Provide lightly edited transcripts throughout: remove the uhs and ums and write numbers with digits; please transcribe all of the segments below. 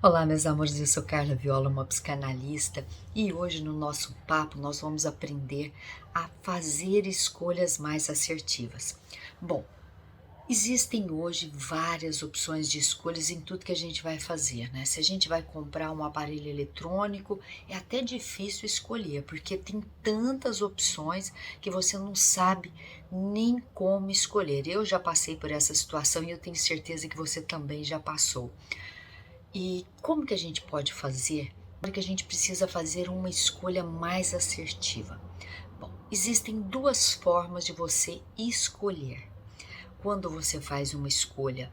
Olá, meus amores, eu sou Carla Viola, uma psicanalista, e hoje no nosso papo nós vamos aprender a fazer escolhas mais assertivas. Bom, existem hoje várias opções de escolhas em tudo que a gente vai fazer, né? Se a gente vai comprar um aparelho eletrônico, é até difícil escolher, porque tem tantas opções que você não sabe nem como escolher. Eu já passei por essa situação e eu tenho certeza que você também já passou. E como que a gente pode fazer? Porque a gente precisa fazer uma escolha mais assertiva. Bom, existem duas formas de você escolher. Quando você faz uma escolha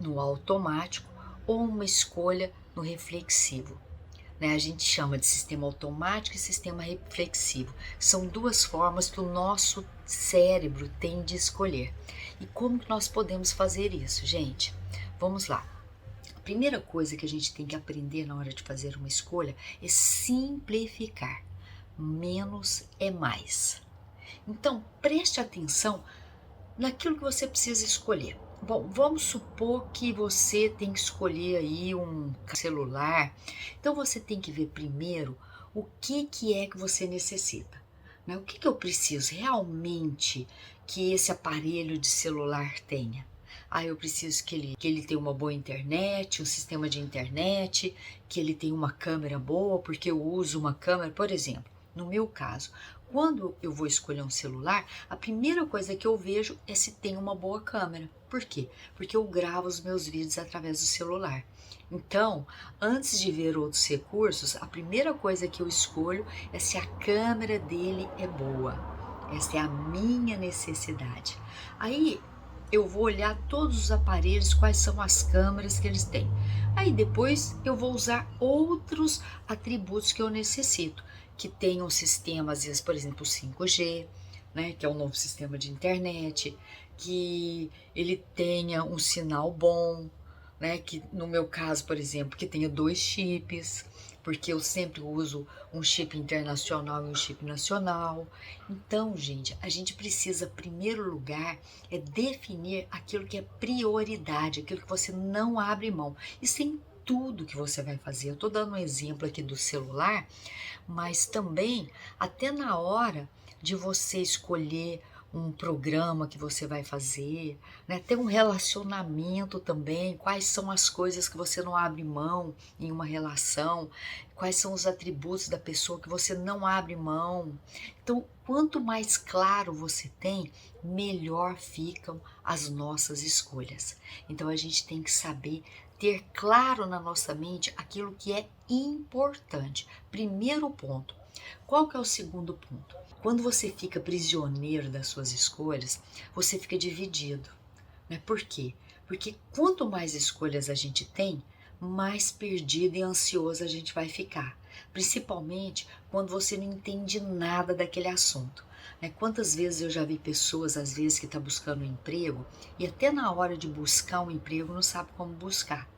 no automático ou uma escolha no reflexivo. Né? A gente chama de sistema automático e sistema reflexivo. São duas formas que o nosso cérebro tem de escolher. E como que nós podemos fazer isso, gente? Vamos lá. A primeira coisa que a gente tem que aprender na hora de fazer uma escolha é simplificar. Menos é mais. Então, preste atenção naquilo que você precisa escolher. Bom, vamos supor que você tem que escolher aí um celular. Então, você tem que ver primeiro o que é que você necessita. Né? O que eu preciso realmente que esse aparelho de celular tenha? Eu preciso que ele tenha uma boa internet, um sistema de internet, que ele tenha uma câmera boa, porque eu uso uma câmera, por exemplo, no meu caso, quando eu vou escolher um celular, a primeira coisa que eu vejo é se tem uma boa câmera. Por quê? Porque eu gravo os meus vídeos através do celular. Então, antes de ver outros recursos, a primeira coisa que eu escolho é se a câmera dele é boa. Essa é a minha necessidade. Aí eu vou olhar todos os aparelhos, quais são as câmeras que eles têm. Aí depois eu vou usar outros atributos que eu necessito, que tenham sistemas, às vezes, por exemplo, 5G, né, que é um novo sistema de internet, que ele tenha um sinal bom, né, que no meu caso, por exemplo, que tenha dois chips, porque eu sempre uso um chip internacional e um chip nacional. Então, gente, a gente precisa, em primeiro lugar, definir aquilo que é prioridade, aquilo que você não abre mão. Isso em tudo que você vai fazer. Eu estou dando um exemplo aqui do celular, mas também até na hora de você escolher um programa que você vai fazer, né? Ter um relacionamento também, quais são as coisas que você não abre mão em uma relação, quais são os atributos da pessoa que você não abre mão. Então, quanto mais claro você tem, melhor ficam as nossas escolhas. Então, a gente tem que saber ter claro na nossa mente aquilo que é importante. Primeiro ponto. Qual que é o segundo ponto? Quando você fica prisioneiro das suas escolhas, você fica dividido. Né? Por quê? Porque quanto mais escolhas a gente tem, mais perdido e ansioso a gente vai ficar. Principalmente quando você não entende nada daquele assunto. Né? Quantas vezes eu já vi pessoas, às vezes, que estão buscando um emprego e até na hora de buscar um emprego não sabe como buscar.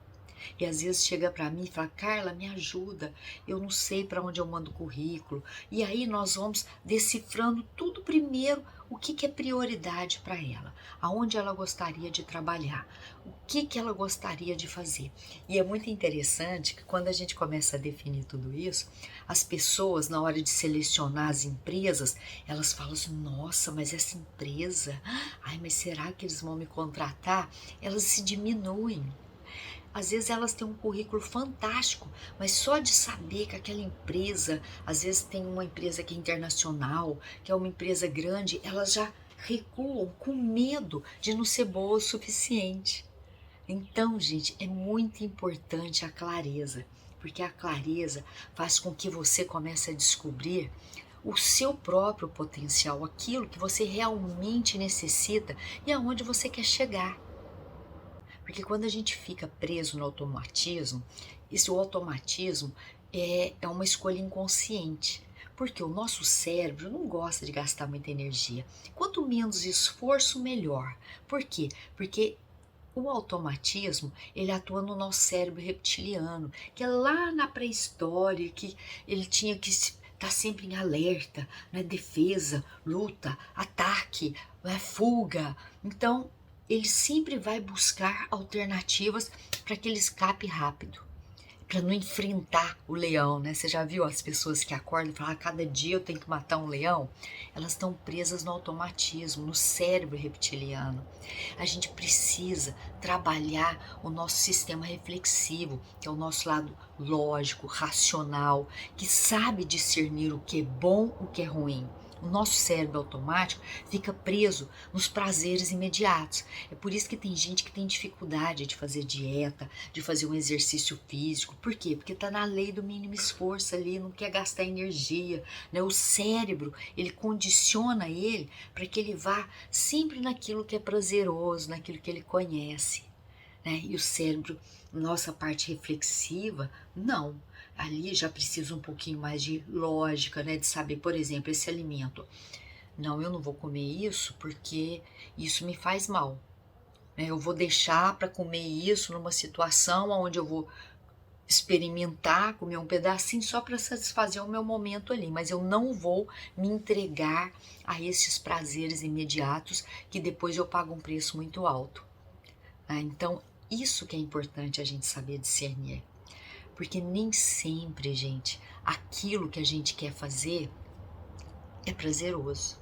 E às vezes chega para mim e fala: Carla, me ajuda, eu não sei para onde eu mando o currículo. E aí nós vamos decifrando tudo primeiro, o que é prioridade para ela, aonde ela gostaria de trabalhar, o que ela gostaria de fazer. E é muito interessante que quando a gente começa a definir tudo isso, as pessoas, na hora de selecionar as empresas, elas falam assim: nossa, mas essa empresa, ai, mas será que eles vão me contratar? Elas se diminuem. Às vezes elas têm um currículo fantástico, mas só de saber que aquela empresa, às vezes tem uma empresa que é internacional, que é uma empresa grande, elas já recuam com medo de não ser boa o suficiente. Então, gente, é muito importante a clareza, porque a clareza faz com que você comece a descobrir o seu próprio potencial, aquilo que você realmente necessita e aonde você quer chegar. Porque quando a gente fica preso no automatismo, esse automatismo é uma escolha inconsciente. Porque o nosso cérebro não gosta de gastar muita energia. Quanto menos esforço, melhor. Por quê? Porque o automatismo, ele atua no nosso cérebro reptiliano, que é lá na pré-história, que ele tinha que estar sempre em alerta, né? Defesa, luta, ataque, fuga. Então, ele sempre vai buscar alternativas para que ele escape rápido. para não enfrentar o leão, né? Você já viu as pessoas que acordam e falam, cada dia eu tenho que matar um leão? Elas estão presas no automatismo, no cérebro reptiliano. A gente precisa trabalhar o nosso sistema reflexivo, que é o nosso lado lógico, racional, que sabe discernir o que é bom, o que é ruim. O nosso cérebro automático fica preso nos prazeres imediatos. É por isso que tem gente que tem dificuldade de fazer dieta, de fazer um exercício físico. Por quê? Porque está na lei do mínimo esforço ali, não quer gastar energia, né? O cérebro, ele condiciona ele para que ele vá sempre naquilo que é prazeroso, naquilo que ele conhece, né? E o cérebro, nossa parte reflexiva, não. Ali já precisa um pouquinho mais de lógica, né? De saber, por exemplo, esse alimento. Não, eu não vou comer isso porque isso me faz mal, né? Eu vou deixar para comer isso numa situação onde eu vou experimentar, comer um pedacinho só para satisfazer o meu momento ali, mas eu não vou me entregar a esses prazeres imediatos que depois eu pago um preço muito alto, né? Então, isso que é importante a gente saber discernir. Porque nem sempre, gente, aquilo que a gente quer fazer é prazeroso.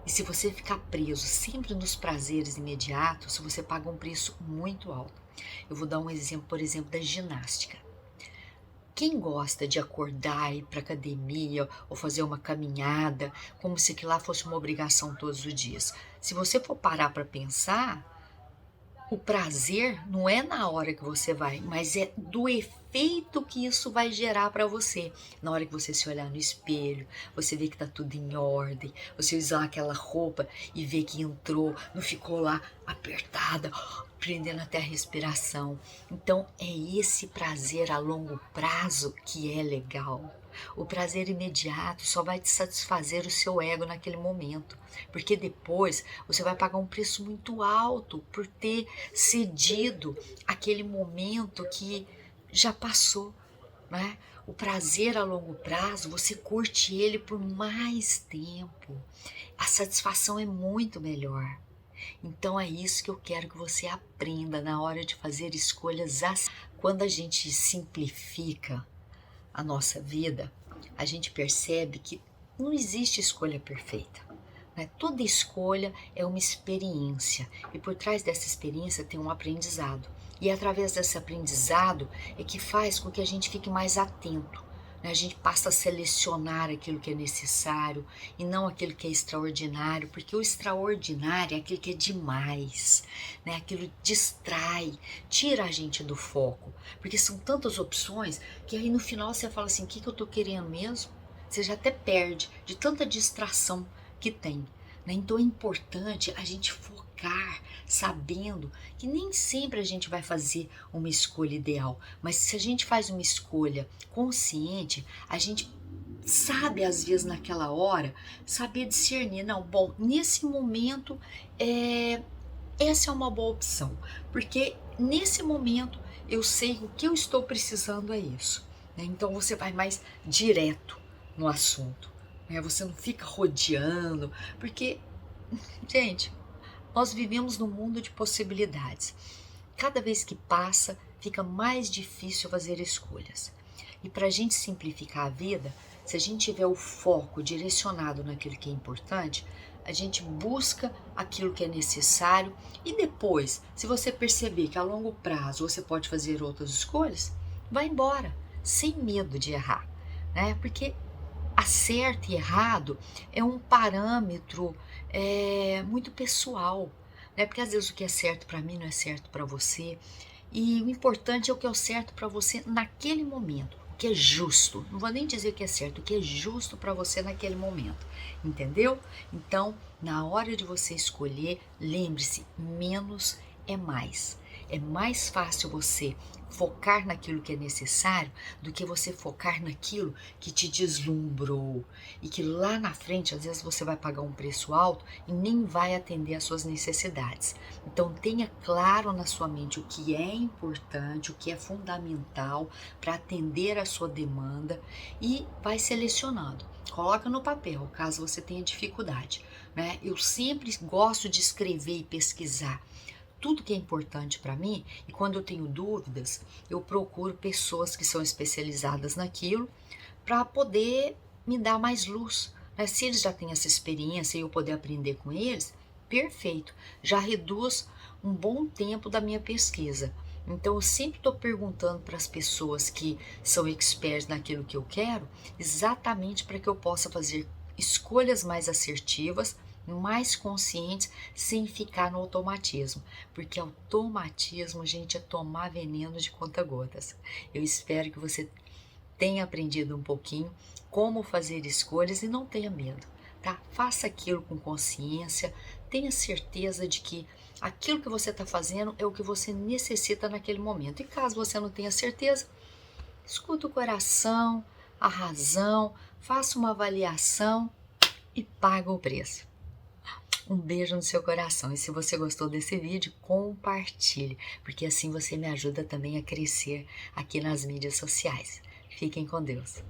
E se você ficar preso sempre nos prazeres imediatos, você paga um preço muito alto. Eu vou dar um exemplo, por exemplo, da ginástica. Quem gosta de acordar, ir para academia ou fazer uma caminhada, como se aquilo lá fosse uma obrigação todos os dias? Se você for parar para pensar, o prazer não é na hora que você vai, mas é do efeito que isso vai gerar para você. Na hora que você se olhar no espelho, você vê que tá tudo em ordem, você usar aquela roupa e ver que entrou, não ficou lá apertada, prendendo até a respiração. Então é esse prazer a longo prazo que é legal. O prazer imediato só vai te satisfazer o seu ego naquele momento, porque depois você vai pagar um preço muito alto por ter cedido aquele momento que já passou, né? O prazer a longo prazo, você curte ele por mais tempo. A satisfação é muito melhor. Então é isso que eu quero que você aprenda na hora de fazer escolhas assim. Quando a gente simplifica a nossa vida, a gente percebe que não existe escolha perfeita, né? Toda escolha é uma experiência e por trás dessa experiência tem um aprendizado. E é através desse aprendizado é que faz com que a gente fique mais atento, né? A gente passa a selecionar aquilo que é necessário e não aquilo que é extraordinário, porque o extraordinário é aquilo que é demais, né? Aquilo distrai, tira a gente do foco, porque são tantas opções que aí no final você fala assim, o que eu estou querendo mesmo? Você já até perde de tanta distração que tem, né? Então é importante a gente focar sabendo que nem sempre a gente vai fazer uma escolha ideal, mas se a gente faz uma escolha consciente, a gente sabe às vezes naquela hora, saber discernir, não, bom, nesse momento essa é uma boa opção, porque nesse momento eu sei o que eu estou precisando é isso, né? Então você vai mais direto no assunto, né? Você não fica rodeando, porque, gente, nós vivemos num mundo de possibilidades. Cada vez que passa, fica mais difícil fazer escolhas. E para a gente simplificar a vida, se a gente tiver o foco direcionado naquilo que é importante, a gente busca aquilo que é necessário e depois, se você perceber que a longo prazo você pode fazer outras escolhas, vai embora, sem medo de errar, né? Porque certo e errado é um parâmetro muito pessoal, né? Porque às vezes o que é certo para mim não é certo para você, e o importante é o que é certo para você naquele momento, o que é justo. Não vou nem dizer que é certo, o que é justo para você naquele momento, entendeu? Então, na hora de você escolher, lembre-se, menos é mais. É mais fácil você focar naquilo que é necessário do que você focar naquilo que te deslumbrou e que lá na frente às vezes você vai pagar um preço alto e nem vai atender às suas necessidades. Então tenha claro na sua mente o que é importante, o que é fundamental para atender a sua demanda e vai selecionando. Coloca no papel, caso você tenha dificuldade, né? Eu sempre gosto de escrever e pesquisar tudo que é importante para mim, e quando eu tenho dúvidas, eu procuro pessoas que são especializadas naquilo para poder me dar mais luz, né? Se eles já têm essa experiência e eu poder aprender com eles, perfeito, já reduz um bom tempo da minha pesquisa. Então eu sempre estou perguntando para as pessoas que são experts naquilo que eu quero, exatamente para que eu possa fazer escolhas mais assertivas, mais conscientes, sem ficar no automatismo, porque automatismo, gente, é tomar veneno de conta-gotas. Eu espero que você tenha aprendido um pouquinho como fazer escolhas e não tenha medo, tá? Faça aquilo com consciência, tenha certeza de que aquilo que você está fazendo é o que você necessita naquele momento. E caso você não tenha certeza, escuta o coração, a razão, faça uma avaliação e paga o preço. Um beijo no seu coração, e se você gostou desse vídeo, compartilhe, porque assim você me ajuda também a crescer aqui nas mídias sociais. Fiquem com Deus.